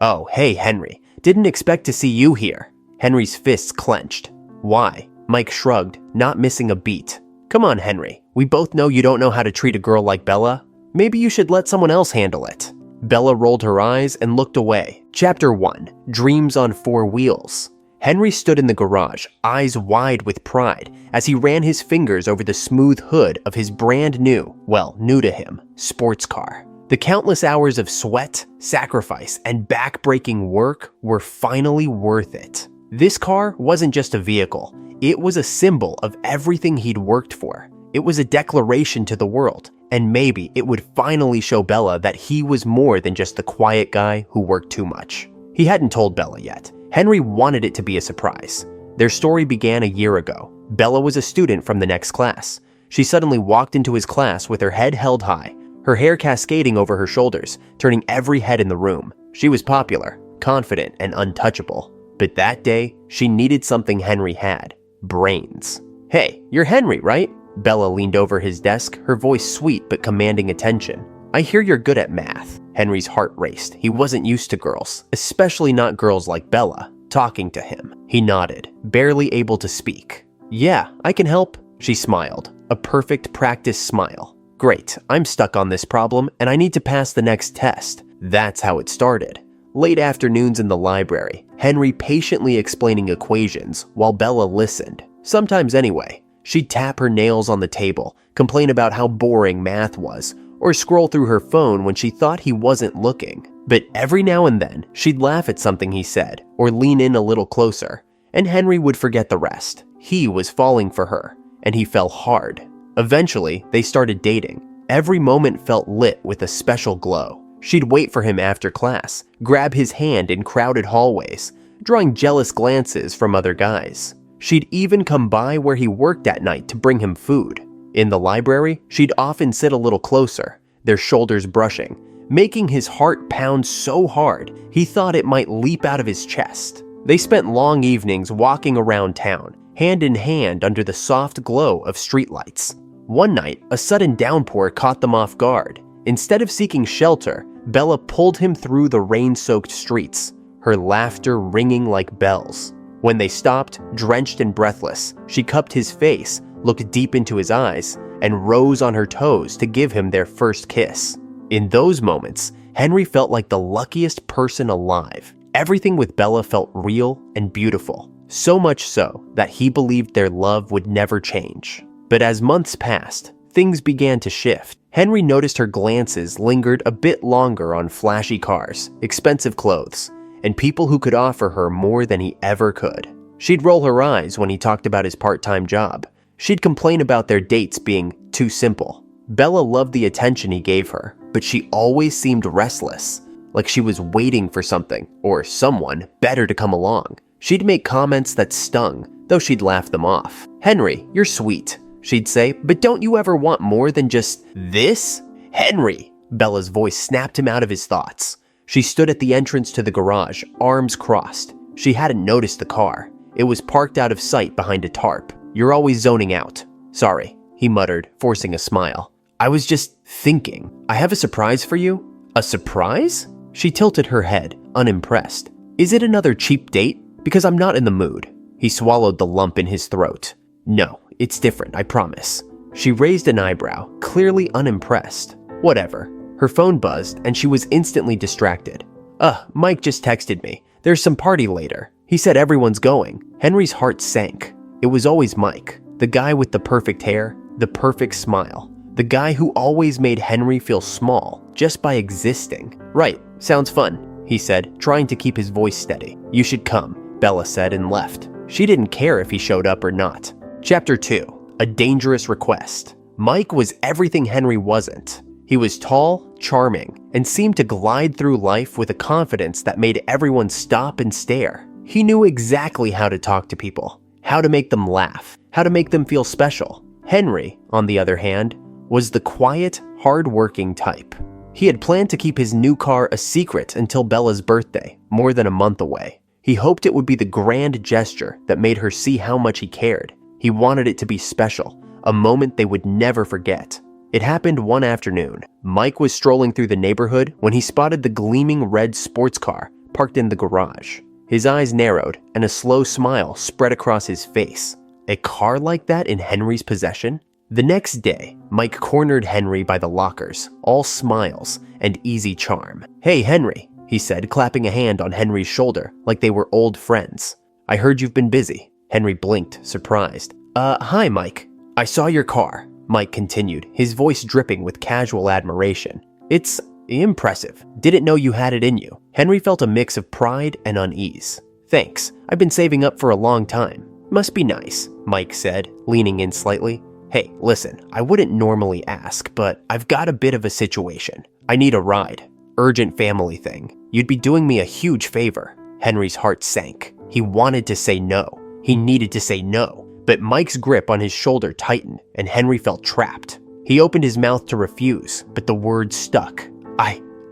"Oh, hey, Henry. Didn't expect to see you here." Henry's fists clenched. "Why?" Mike shrugged, not missing a beat. "Come on, Henry. We both know you don't know how to treat a girl like Bella. Maybe you should let someone else handle it." Bella rolled her eyes and looked away. Chapter 1. Dreams on Four Wheels. Henry stood in the garage, eyes wide with pride, as he ran his fingers over the smooth hood of his brand new, well, new to him, sports car. The countless hours of sweat, sacrifice, and back-breaking work were finally worth it. This car wasn't just a vehicle. It was a symbol of everything he'd worked for. It was a declaration to the world, and maybe it would finally show Bella that he was more than just the quiet guy who worked too much. He hadn't told Bella yet. Henry wanted it to be a surprise. Their story began a year ago. Bella was a student from the next class. She suddenly walked into his class with her head held high, her hair cascading over her shoulders, turning every head in the room. She was popular, confident, and untouchable. But that day, she needed something Henry had: brains. "Hey, you're Henry, right?" Bella leaned over his desk, her voice sweet but commanding attention. "I hear you're good at math." Henry's heart raced. He wasn't used to girls, especially not girls like Bella, talking to him. He nodded, barely able to speak. "Yeah, I can help." She smiled, a perfect practice smile. "Great, I'm stuck on this problem and I need to pass the next test." That's how it started. Late afternoons in the library, Henry patiently explaining equations while Bella listened. Sometimes anyway, she'd tap her nails on the table, complain about how boring math was, or scroll through her phone when she thought he wasn't looking. But every now and then, she'd laugh at something he said, or lean in a little closer, and Henry would forget the rest. He was falling for her, and he fell hard. Eventually, they started dating. Every moment felt lit with a special glow. She'd wait for him after class, grab his hand in crowded hallways, drawing jealous glances from other guys. She'd even come by where he worked at night to bring him food. In the library, she'd often sit a little closer, their shoulders brushing, making his heart pound so hard he thought it might leap out of his chest. They spent long evenings walking around town, hand in hand under the soft glow of streetlights. One night, a sudden downpour caught them off guard. Instead of seeking shelter, Bella pulled him through the rain-soaked streets, her laughter ringing like bells. When they stopped, drenched and breathless, she cupped his face, looked deep into his eyes, and rose on her toes to give him their first kiss. In those moments, Henry felt like the luckiest person alive. Everything with Bella felt real and beautiful, so much so that he believed their love would never change. But as months passed, things began to shift. Henry noticed her glances lingered a bit longer on flashy cars, expensive clothes, and people who could offer her more than he ever could. She'd roll her eyes when he talked about his part-time job. She'd complain about their dates being too simple. Bella loved the attention he gave her, but she always seemed restless, like she was waiting for something or someone better to come along. She'd make comments that stung, though she'd laugh them off. "Henry, you're sweet," she'd say, "but don't you ever want more than just this?" "Henry!" Bella's voice snapped him out of his thoughts. She stood at the entrance to the garage, arms crossed. She hadn't noticed the car. It was parked out of sight behind a tarp. "You're always zoning out." "Sorry," he muttered, forcing a smile. "I was just thinking. I have a surprise for you." "A surprise?" She tilted her head, unimpressed. "Is it another cheap date? Because I'm not in the mood." He swallowed the lump in his throat. "No, it's different, I promise." She raised an eyebrow, clearly unimpressed. Whatever. Her phone buzzed, and she was instantly distracted. Mike just texted me. There's some party later. He said everyone's going." Henry's heart sank. It was always Mike, the guy with the perfect hair, the perfect smile, the guy who always made Henry feel small just by existing. "Right, sounds fun," he said, trying to keep his voice steady. "You should come," Bella said and left. She didn't care if he showed up or not. Chapter 2. A Dangerous Request. Mike was everything Henry wasn't. He was tall, charming, and seemed to glide through life with a confidence that made everyone stop and stare. He knew exactly how to talk to people, how to make them laugh, how to make them feel special. Henry, on the other hand, was the quiet, hard-working type. He had planned to keep his new car a secret until Bella's birthday, more than a month away. He hoped it would be the grand gesture that made her see how much he cared. He wanted it to be special, a moment they would never forget. It happened one afternoon. Mike was strolling through the neighborhood when he spotted the gleaming red sports car parked in the garage. His eyes narrowed and a slow smile spread across his face. A car like that in Henry's possession? The next day, Mike cornered Henry by the lockers, all smiles and easy charm. "Hey, Henry," he said, clapping a hand on Henry's shoulder like they were old friends. "I heard you've been busy." Henry blinked, surprised. Hi, Mike. I saw your car," Mike continued, his voice dripping with casual admiration. "It's impressive. Didn't know you had it in you." Henry felt a mix of pride and unease. "Thanks. I've been saving up for a long time." "Must be nice," Mike said, leaning in slightly. "Hey, listen, I wouldn't normally ask, but I've got a bit of a situation. I need a ride. Urgent family thing. You'd be doing me a huge favor." Henry's heart sank. He wanted to say no. He needed to say no. But Mike's grip on his shoulder tightened, and Henry felt trapped. He opened his mouth to refuse, but the words stuck.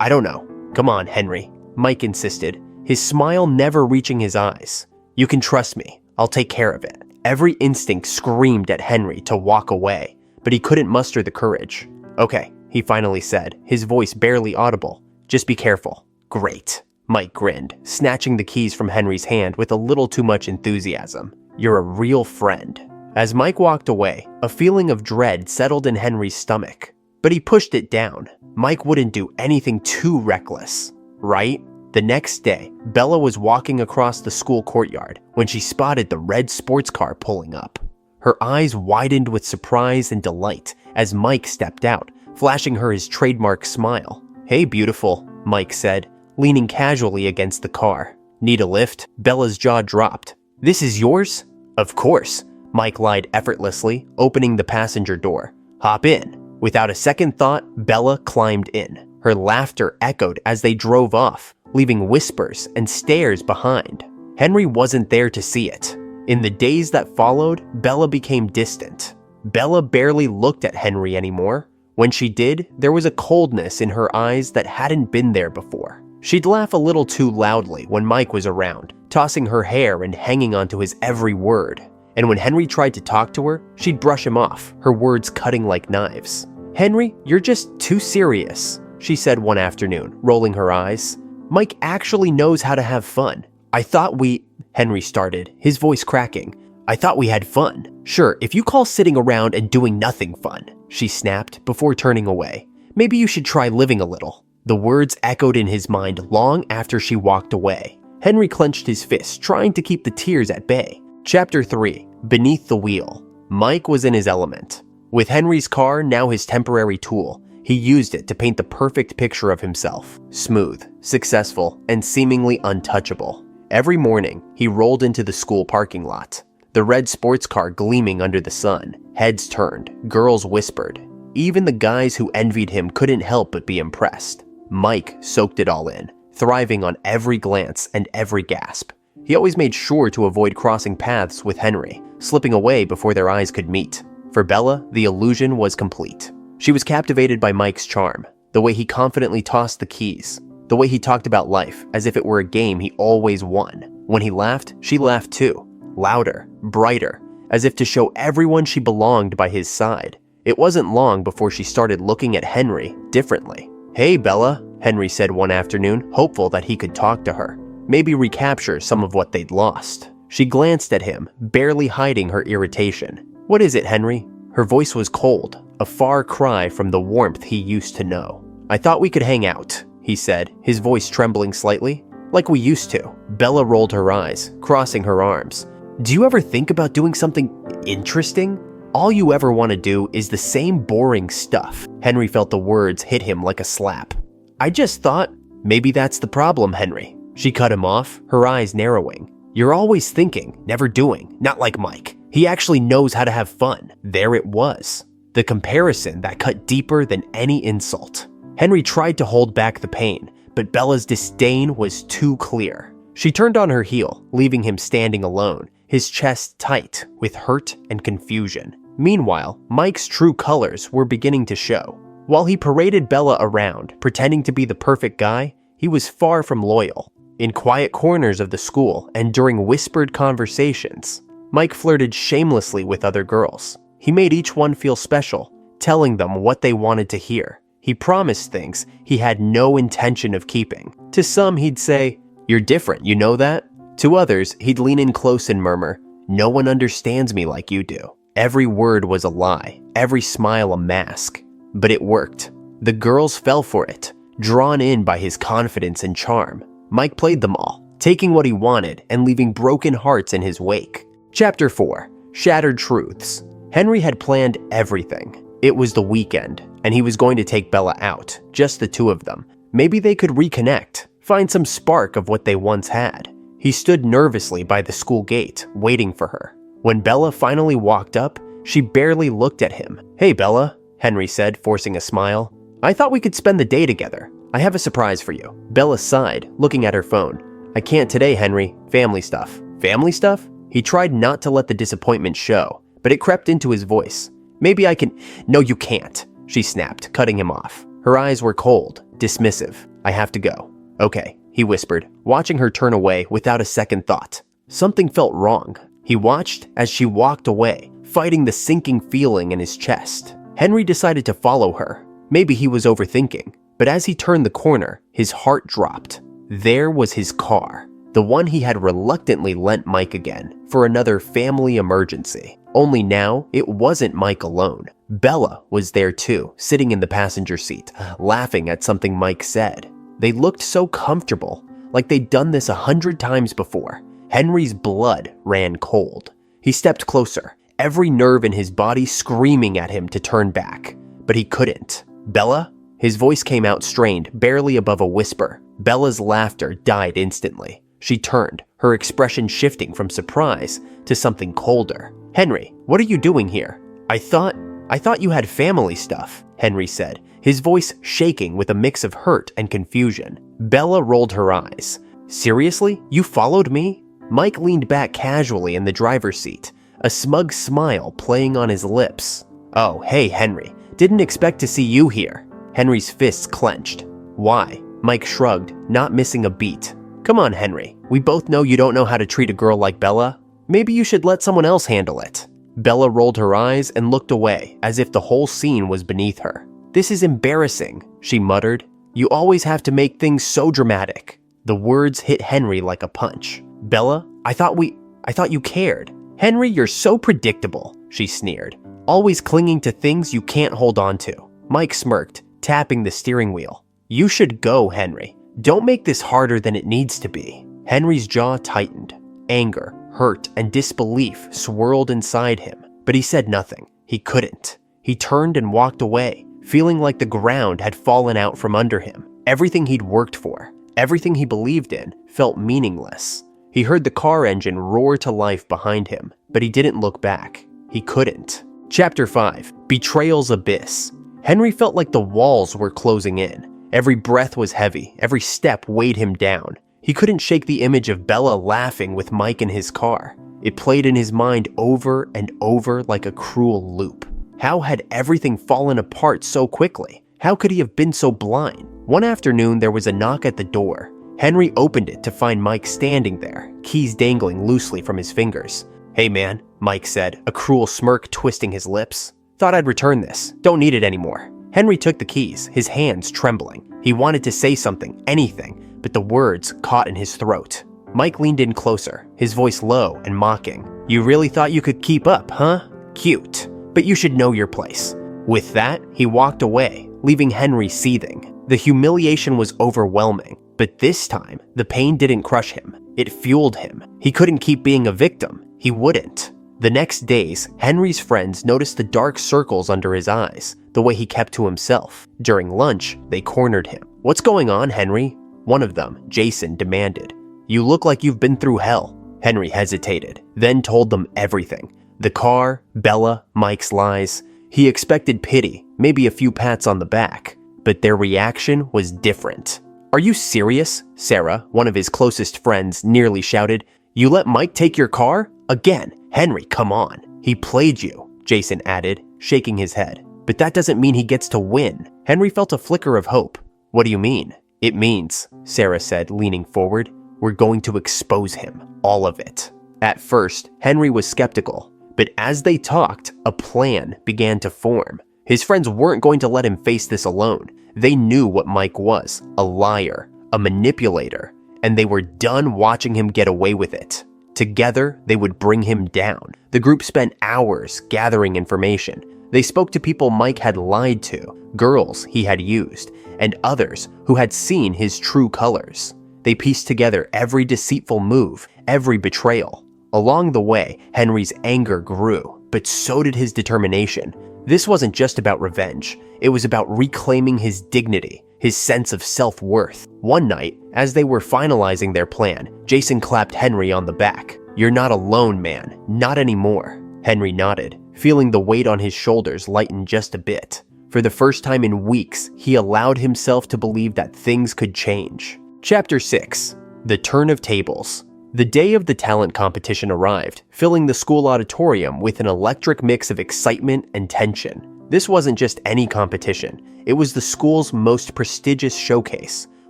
I don't know. Come on, Henry," Mike insisted, his smile never reaching his eyes. "You can trust me. I'll take care of it." Every instinct screamed at Henry to walk away, but he couldn't muster the courage. "Okay," he finally said, his voice barely audible. "Just be careful." "Great," Mike grinned, snatching the keys from Henry's hand with a little too much enthusiasm. "You're a real friend." As Mike walked away, a feeling of dread settled in Henry's stomach. But he pushed it down. Mike wouldn't do anything too reckless, right? The next day, Bella was walking across the school courtyard when she spotted the red sports car pulling up. Her eyes widened with surprise and delight as Mike stepped out, flashing her his trademark smile. "Hey, beautiful," Mike said, leaning casually against the car. "Need a lift?" Bella's jaw dropped. "This is yours?" "Of course," Mike lied effortlessly, opening the passenger door. "Hop in." Without a second thought, Bella climbed in. Her laughter echoed as they drove off, leaving whispers and stares behind. Henry wasn't there to see it. In the days that followed, Bella became distant. Bella barely looked at Henry anymore. When she did, there was a coldness in her eyes that hadn't been there before. She'd laugh a little too loudly when Mike was around, tossing her hair and hanging onto his every word. And when Henry tried to talk to her, she'd brush him off, her words cutting like knives. "Henry, you're just too serious," she said one afternoon, rolling her eyes. "Mike actually knows how to have fun. I thought we—" Henry started, his voice cracking. "I thought we had fun." "Sure, if you call sitting around and doing nothing fun," she snapped before turning away. "Maybe you should try living a little." The words echoed in his mind long after she walked away. Henry clenched his fists, trying to keep the tears at bay. Chapter 3. Beneath the Wheel. Mike was in his element. With Henry's car now his temporary tool, he used it to paint the perfect picture of himself. Smooth, successful, and seemingly untouchable. Every morning, he rolled into the school parking lot. The red sports car gleaming under the sun. Heads turned, girls whispered. Even the guys who envied him couldn't help but be impressed. Mike soaked it all in, thriving on every glance and every gasp. He always made sure to avoid crossing paths with Henry, slipping away before their eyes could meet. For Bella, the illusion was complete. She was captivated by Mike's charm, the way he confidently tossed the keys, the way he talked about life as if it were a game he always won. When he laughed, she laughed too, louder, brighter, as if to show everyone she belonged by his side. It wasn't long before she started looking at Henry differently. "Hey, Bella," Henry said one afternoon, hopeful that he could talk to her, maybe recapture some of what they'd lost. She glanced at him, barely hiding her irritation. "What is it, Henry?" Her voice was cold, a far cry from the warmth he used to know. "I thought we could hang out," he said, his voice trembling slightly. "Like we used to." Bella rolled her eyes, crossing her arms. "Do you ever think about doing something interesting? All you ever want to do is the same boring stuff." Henry felt the words hit him like a slap. "I just thought, maybe that's the problem, Henry." She cut him off, her eyes narrowing. "You're always thinking, never doing, not like Mike. He actually knows how to have fun." There it was. The comparison that cut deeper than any insult. Henry tried to hold back the pain, but Bella's disdain was too clear. She turned on her heel, leaving him standing alone, his chest tight with hurt and confusion. Meanwhile, Mike's true colors were beginning to show. While he paraded Bella around, pretending to be the perfect guy, he was far from loyal. In quiet corners of the school and during whispered conversations, Mike flirted shamelessly with other girls. He made each one feel special, telling them what they wanted to hear. He promised things he had no intention of keeping. To some, he'd say, You're different, you know that? To others, he'd lean in close and murmur, "No one understands me like you do." Every word was a lie, every smile a mask. But it worked. The girls fell for it, drawn in by his confidence and charm. Mike played them all, taking what he wanted and leaving broken hearts in his wake. Chapter 4. Shattered Truths. Henry had planned everything. It was the weekend, and he was going to take Bella out, just the two of them. Maybe they could reconnect, find some spark of what they once had. He stood nervously by the school gate, waiting for her. When Bella finally walked up, she barely looked at him. "Hey, Bella," Henry said, forcing a smile. "I thought we could spend the day together. I have a surprise for you." Bella sighed, looking at her phone. "I can't today, Henry. Family stuff." "Family stuff?" He tried not to let the disappointment show, but it crept into his voice. "Maybe I can—" "No, you can't," she snapped, cutting him off. Her eyes were cold, dismissive. "I have to go." "Okay," he whispered, watching her turn away without a second thought. Something felt wrong. He watched as she walked away, fighting the sinking feeling in his chest. Henry decided to follow her. Maybe he was overthinking, but as he turned the corner, his heart dropped. There was his car, the one he had reluctantly lent Mike again for another family emergency. Only now, it wasn't Mike alone. Bella was there too, sitting in the passenger seat, laughing at something Mike said. They looked so comfortable, like they'd done this 100 times before. Henry's blood ran cold. He stepped closer, every nerve in his body screaming at him to turn back. But he couldn't. "Bella?" His voice came out strained, barely above a whisper. Bella's laughter died instantly. She turned, her expression shifting from surprise to something colder. "Henry, what are you doing here?" I thought you had family stuff," Henry said, his voice shaking with a mix of hurt and confusion. Bella rolled her eyes. "Seriously? You followed me?" Mike leaned back casually in the driver's seat, a smug smile playing on his lips. "Oh, hey, Henry. Didn't expect to see you here." Henry's fists clenched. "Why?" Mike shrugged, not missing a beat. "Come on, Henry. We both know you don't know how to treat a girl like Bella. Maybe you should let someone else handle it." Bella rolled her eyes and looked away, as if the whole scene was beneath her. "This is embarrassing," she muttered. "You always have to make things so dramatic." The words hit Henry like a punch. "Bella, I thought you cared." "Henry, you're so predictable," she sneered. "Always clinging to things you can't hold on to." Mike smirked, tapping the steering wheel. "You should go, Henry. Don't make this harder than it needs to be." Henry's jaw tightened. Anger, hurt, and disbelief swirled inside him, but he said nothing. He couldn't. He turned and walked away, feeling like the ground had fallen out from under him. Everything he'd worked for, everything he believed in, felt meaningless. He heard the car engine roar to life behind him, but he didn't look back. He couldn't. Chapter 5. Betrayal's Abyss. Henry felt like the walls were closing in. Every breath was heavy, every step weighed him down. He couldn't shake the image of Bella laughing with Mike in his car. It played in his mind over and over like a cruel loop. How had everything fallen apart so quickly? How could he have been so blind? One afternoon, there was a knock at the door. Henry opened it to find Mike standing there, keys dangling loosely from his fingers. "Hey man," Mike said, a cruel smirk twisting his lips. "Thought I'd return this. Don't need it anymore." Henry took the keys, his hands trembling. He wanted to say something, anything, but the words caught in his throat. Mike leaned in closer, his voice low and mocking. "You really thought you could keep up, huh? Cute. But you should know your place." With that, he walked away, leaving Henry seething. The humiliation was overwhelming, but this time, the pain didn't crush him. It fueled him. He couldn't keep being a victim. He wouldn't. The next days, Henry's friends noticed the dark circles under his eyes, the way he kept to himself. During lunch, they cornered him. "What's going on, Henry?" One of them, Jason, demanded. "You look like you've been through hell." Henry hesitated, then told them everything. The car, Bella, Mike's lies. He expected pity, maybe a few pats on the back, but their reaction was different. "Are you serious?" Sarah, one of his closest friends, nearly shouted. "You let Mike take your car? Again? Henry, come on." "He played you," Jason added, shaking his head. "But that doesn't mean he gets to win." Henry felt a flicker of hope. "What do you mean?" "It means," Sarah said, leaning forward, "we're going to expose him. All of it." At first, Henry was skeptical, but as they talked, a plan began to form. His friends weren't going to let him face this alone. They knew what Mike was, a liar, a manipulator, and they were done watching him get away with it. Together, they would bring him down. The group spent hours gathering information. They spoke to people Mike had lied to, girls he had used, and others who had seen his true colors. They pieced together every deceitful move, every betrayal. Along the way, Henry's anger grew, but so did his determination. This wasn't just about revenge. It was about reclaiming his dignity, his sense of self-worth. One night, as they were finalizing their plan, Jason clapped Henry on the back. "You're not alone, man. Not anymore." Henry nodded, feeling the weight on his shoulders lighten just a bit. For the first time in weeks, he allowed himself to believe that things could change. Chapter 6. The Turn of Tables. The day of the talent competition arrived, filling the school auditorium with an electric mix of excitement and tension. This wasn't just any competition. It was the school's most prestigious showcase,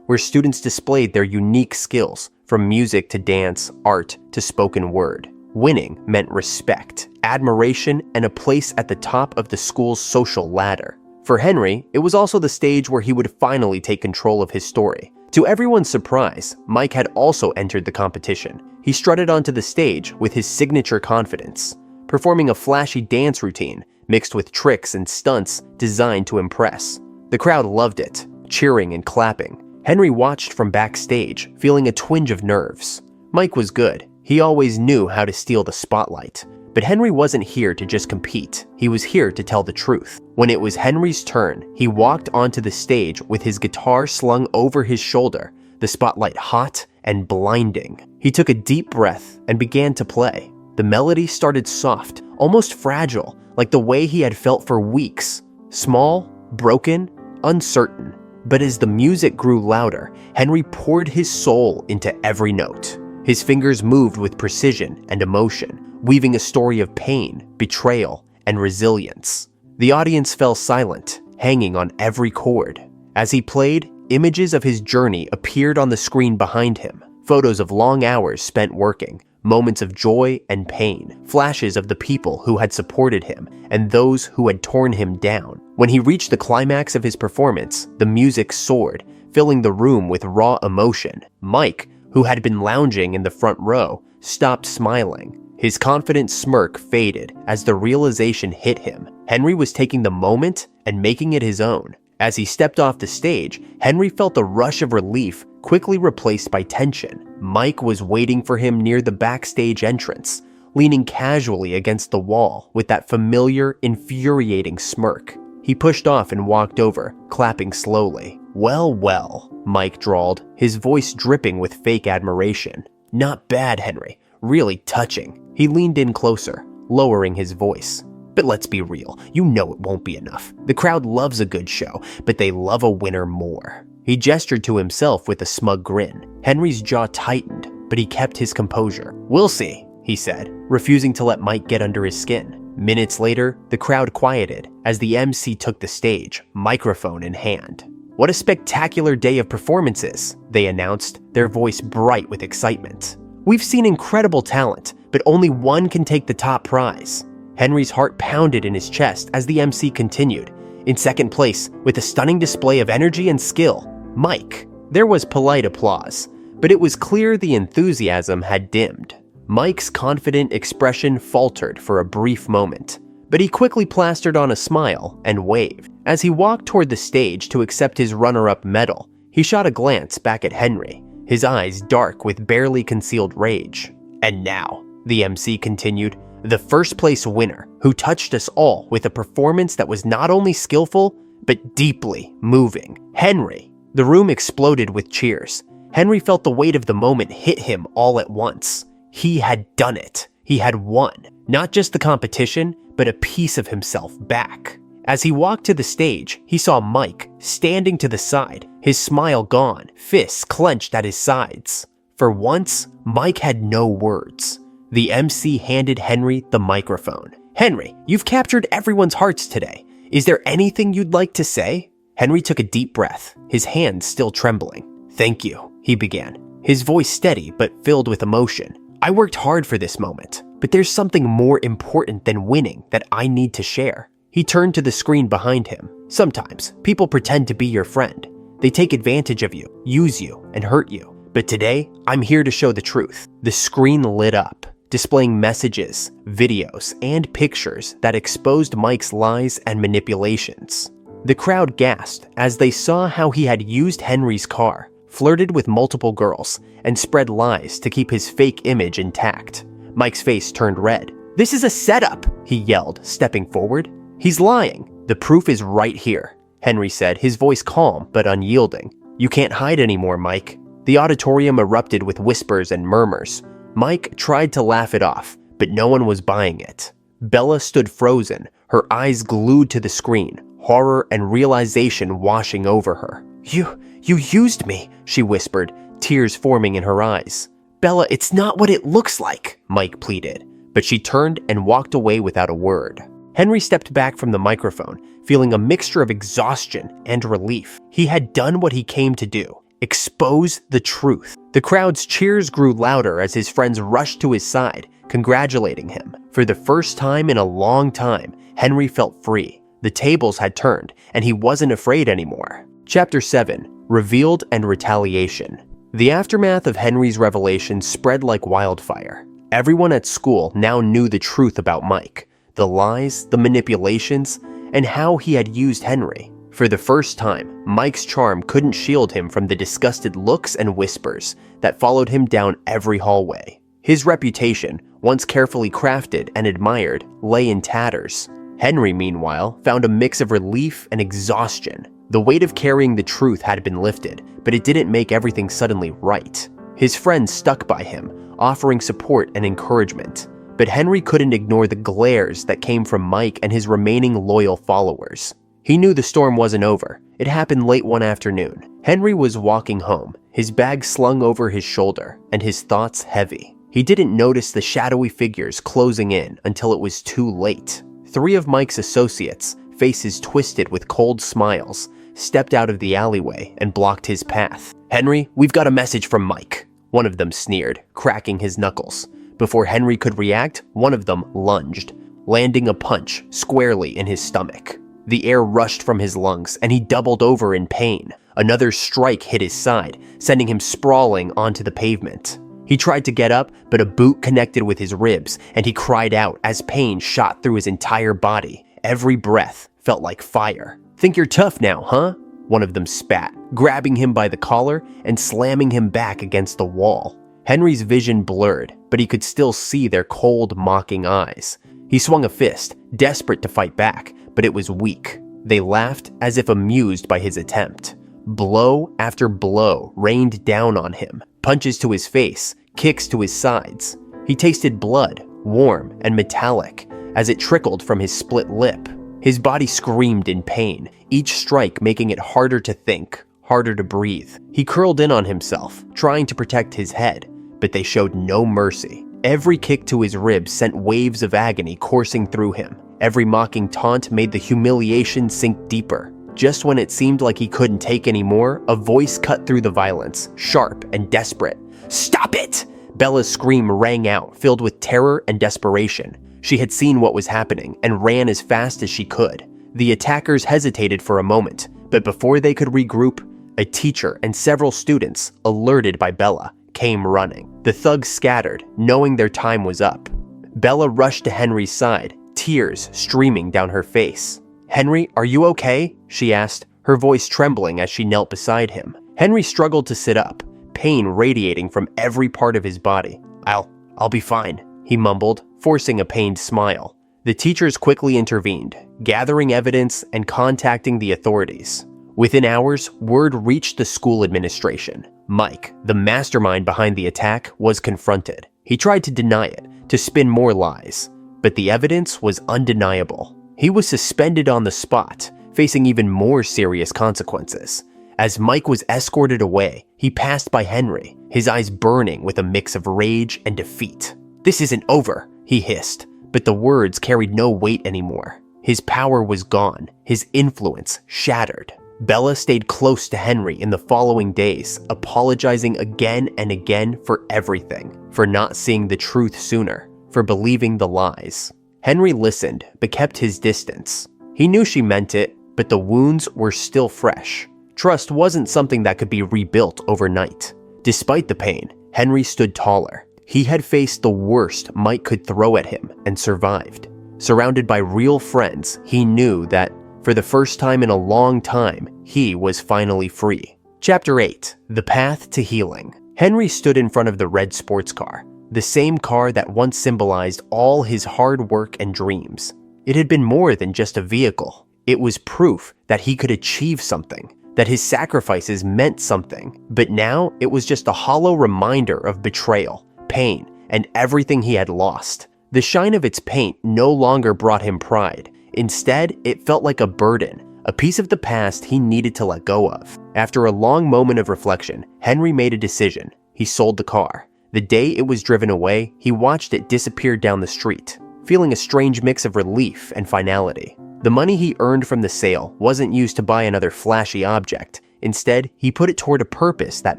where students displayed their unique skills, from music to dance, art to spoken word. Winning meant respect, admiration, and a place at the top of the school's social ladder. For Henry, it was also the stage where he would finally take control of his story. To everyone's surprise, Mike had also entered the competition. He strutted onto the stage with his signature confidence, performing a flashy dance routine mixed with tricks and stunts designed to impress. The crowd loved it, cheering and clapping. Henry watched from backstage, feeling a twinge of nerves. Mike was good. He always knew how to steal the spotlight. But Henry wasn't here to just compete. He was here to tell the truth. When it was Henry's turn, he walked onto the stage with his guitar slung over his shoulder, the spotlight hot and blinding. He took a deep breath and began to play. The melody started soft, almost fragile, like the way he had felt for weeks. Small, broken, uncertain. But as the music grew louder, Henry poured his soul into every note. His fingers moved with precision and emotion, weaving a story of pain, betrayal, and resilience. The audience fell silent, hanging on every chord. As he played, images of his journey appeared on the screen behind him. Photos of long hours spent working, moments of joy and pain, flashes of the people who had supported him and those who had torn him down. When he reached the climax of his performance, the music soared, filling the room with raw emotion. Mike, who had been lounging in the front row, stopped smiling. His confident smirk faded as the realization hit him. Henry was taking the moment and making it his own. As he stepped off the stage, Henry felt a rush of relief, quickly replaced by tension. Mike was waiting for him near the backstage entrance, leaning casually against the wall with that familiar, infuriating smirk. He pushed off and walked over, clapping slowly. "Well, well," Mike drawled, his voice dripping with fake admiration. "Not bad, Henry. Really touching." He leaned in closer, lowering his voice. "But let's be real, you know it won't be enough. The crowd loves a good show, but they love a winner more." He gestured to himself with a smug grin. Henry's jaw tightened, but he kept his composure. "We'll see," he said, refusing to let Mike get under his skin. Minutes later, the crowd quieted as the MC took the stage, microphone in hand. "What a spectacular day of performances," they announced, their voice bright with excitement. "We've seen incredible talent, but only one can take the top prize." Henry's heart pounded in his chest as the MC continued. In second place, with a stunning display of energy and skill, Mike. There was polite applause, but it was clear the enthusiasm had dimmed. Mike's confident expression faltered for a brief moment, but he quickly plastered on a smile and waved. As he walked toward the stage to accept his runner-up medal, he shot a glance back at Henry, his eyes dark with barely concealed rage. "And now," the MC continued, "the first place winner, who touched us all with a performance that was not only skillful, but deeply moving. Henry." The room exploded with cheers. Henry felt the weight of the moment hit him all at once. He had done it. He had won. Not just the competition, but a piece of himself back. As he walked to the stage, he saw Mike standing to the side, his smile gone, fists clenched at his sides. For once, Mike had no words. The MC handed Henry the microphone. "Henry, you've captured everyone's hearts today. Is there anything you'd like to say?" Henry took a deep breath, his hands still trembling. "Thank you," he began, his voice steady but filled with emotion. "I worked hard for this moment, but there's something more important than winning that I need to share." He turned to the screen behind him. "Sometimes people pretend to be your friend. They take advantage of you, use you, and hurt you. But today, I'm here to show the truth. The screen lit up, displaying messages, videos, and pictures that exposed Mike's lies and manipulations. The crowd gasped as they saw how he had used Henry's car, flirted with multiple girls, and spread lies to keep his fake image intact. Mike's face turned red. "This is a setup," he yelled, stepping forward. "He's lying. The proof is right here," Henry said, his voice calm but unyielding. "You can't hide anymore, Mike." The auditorium erupted with whispers and murmurs. Mike tried to laugh it off, but no one was buying it. Bella stood frozen, her eyes glued to the screen, horror and realization washing over her. You used me," she whispered, tears forming in her eyes. "Bella, it's not what it looks like," Mike pleaded, but she turned and walked away without a word. Henry stepped back from the microphone, feeling a mixture of exhaustion and relief. He had done what he came to do: expose the truth. The crowd's cheers grew louder as his friends rushed to his side, congratulating him. For the first time in a long time, Henry felt free. The tables had turned, and he wasn't afraid anymore. Chapter 7: Revealed and Retaliation. The aftermath of Henry's revelation spread like wildfire. Everyone at school now knew the truth about Mike, the lies, the manipulations, and how he had used Henry. For the first time, Mike's charm couldn't shield him from the disgusted looks and whispers that followed him down every hallway. His reputation, once carefully crafted and admired, lay in tatters. Henry, meanwhile, found a mix of relief and exhaustion. The weight of carrying the truth had been lifted, but it didn't make everything suddenly right. His friends stuck by him, offering support and encouragement. But Henry couldn't ignore the glares that came from Mike and his remaining loyal followers. He knew the storm wasn't over. It happened late one afternoon. Henry was walking home, his bag slung over his shoulder, and his thoughts heavy. He didn't notice the shadowy figures closing in until it was too late. 3 of Mike's associates, faces twisted with cold smiles, stepped out of the alleyway and blocked his path. "Henry, we've got a message from Mike," one of them sneered, cracking his knuckles. Before Henry could react, one of them lunged, landing a punch squarely in his stomach. The air rushed from his lungs, and he doubled over in pain. Another strike hit his side, sending him sprawling onto the pavement. He tried to get up, but a boot connected with his ribs, and he cried out as pain shot through his entire body. Every breath felt like fire. "Think you're tough now, huh?" one of them spat, grabbing him by the collar and slamming him back against the wall. Henry's vision blurred, but he could still see their cold, mocking eyes. He swung a fist, desperate to fight back, but it was weak. They laughed as if amused by his attempt. Blow after blow rained down on him, punches to his face, kicks to his sides. He tasted blood, warm and metallic, as it trickled from his split lip. His body screamed in pain, each strike making it harder to think, harder to breathe. He curled in on himself, trying to protect his head, but they showed no mercy. Every kick to his ribs sent waves of agony coursing through him. Every mocking taunt made the humiliation sink deeper. Just when it seemed like he couldn't take any more, a voice cut through the violence, sharp and desperate. "Stop it!" Bella's scream rang out, filled with terror and desperation. She had seen what was happening and ran as fast as she could. The attackers hesitated for a moment, but before they could regroup, a teacher and several students, alerted by Bella, came running. The thugs scattered, knowing their time was up. Bella rushed to Henry's side, tears streaming down her face. "Henry, are you okay?" she asked, her voice trembling as she knelt beside him. Henry struggled to sit up, pain radiating from every part of his body. I'll be fine," he mumbled, forcing a pained smile. The teachers quickly intervened, gathering evidence and contacting the authorities. Within hours, word reached the school administration. Mike, the mastermind behind the attack, was confronted. He tried to deny it, to spin more lies, but the evidence was undeniable. He was suspended on the spot, facing even more serious consequences. As Mike was escorted away, he passed by Henry, his eyes burning with a mix of rage and defeat. "This isn't over," he hissed, but the words carried no weight anymore. His power was gone, his influence shattered. Bella stayed close to Henry in the following days, apologizing again and again for everything, for not seeing the truth sooner, for believing the lies. Henry listened, but kept his distance. He knew she meant it, but the wounds were still fresh. Trust wasn't something that could be rebuilt overnight. Despite the pain, Henry stood taller. He had faced the worst Mike could throw at him and survived. Surrounded by real friends, he knew that, for the first time in a long time, he was finally free. Chapter 8. The Path to Healing. Henry stood in front of the red sports car, the same car that once symbolized all his hard work and dreams. It had been more than just a vehicle. It was proof that he could achieve something, that his sacrifices meant something. But now it was just a hollow reminder of betrayal, pain, and everything he had lost. The shine of its paint no longer brought him pride. Instead, it felt like a burden, a piece of the past he needed to let go of. After a long moment of reflection, Henry made a decision. He sold the car. The day it was driven away, he watched it disappear down the street, feeling a strange mix of relief and finality. The money he earned from the sale wasn't used to buy another flashy object. Instead, he put it toward a purpose that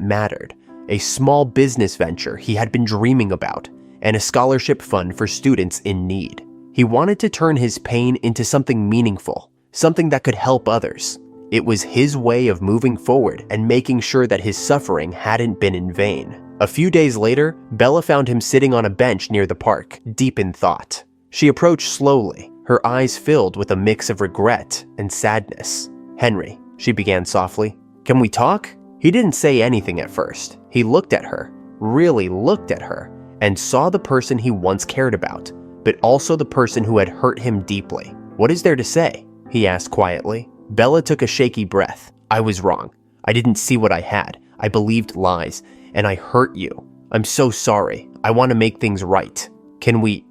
mattered, a small business venture he had been dreaming about, and a scholarship fund for students in need. He wanted to turn his pain into something meaningful, something that could help others. It was his way of moving forward and making sure that his suffering hadn't been in vain. A few days later, Bella found him sitting on a bench near the park, deep in thought. She approached slowly, her eyes filled with a mix of regret and sadness. "Henry," she began softly, "can we talk?" He didn't say anything at first. He looked at her, really looked at her, and saw the person he once cared about, but also the person who had hurt him deeply. "What is there to say?" he asked quietly. Bella took a shaky breath. "I was wrong. I didn't see what I had. I believed lies, and I hurt you. I'm so sorry. I want to make things right. Can we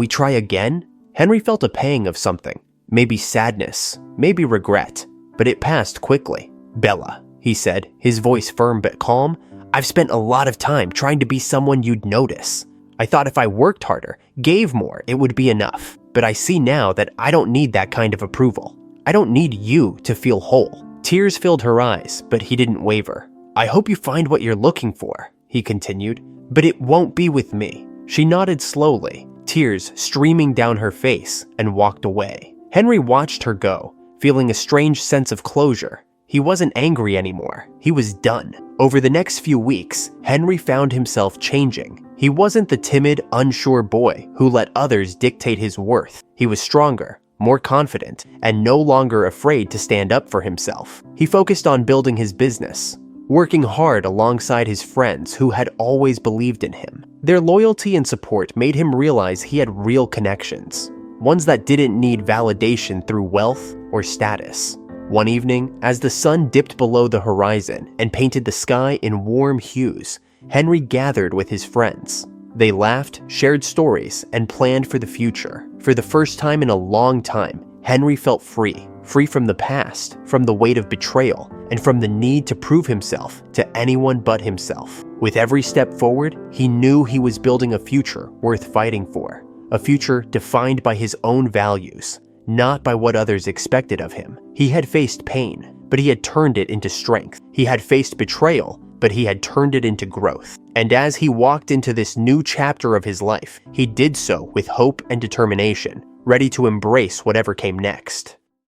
try again?" Henry felt a pang of something. Maybe sadness, maybe regret, but it passed quickly. "Bella," he said, his voice firm but calm, "I've spent a lot of time trying to be someone you'd notice. I thought if I worked harder, gave more, it would be enough. But I see now that I don't need that kind of approval. I don't need you to feel whole." Tears filled her eyes, but he didn't waver. "I hope you find what you're looking for," he continued, "but it won't be with me." She nodded slowly, tears streaming down her face, and walked away. Henry watched her go, feeling a strange sense of closure. He wasn't angry anymore. He was done. Over the next few weeks, Henry found himself changing. He wasn't the timid, unsure boy who let others dictate his worth. He was stronger, more confident, and no longer afraid to stand up for himself. He focused on building his business, working hard alongside his friends who had always believed in him. Their loyalty and support made him realize he had real connections, ones that didn't need validation through wealth or status. One evening, as the sun dipped below the horizon and painted the sky in warm hues, Henry gathered with his friends. They laughed, shared stories, and planned for the future. For the first time in a long time, Henry felt free from the past, from the weight of betrayal, and from the need to prove himself to anyone but himself. With every step forward, he knew he was building a future worth fighting for, a future defined by his own values, not by what others expected of him. He had faced pain, but he had turned it into strength. He had faced betrayal, but he had turned it into growth. And as he walked into this new chapter of his life, he did so with hope and determination, ready to embrace whatever came next.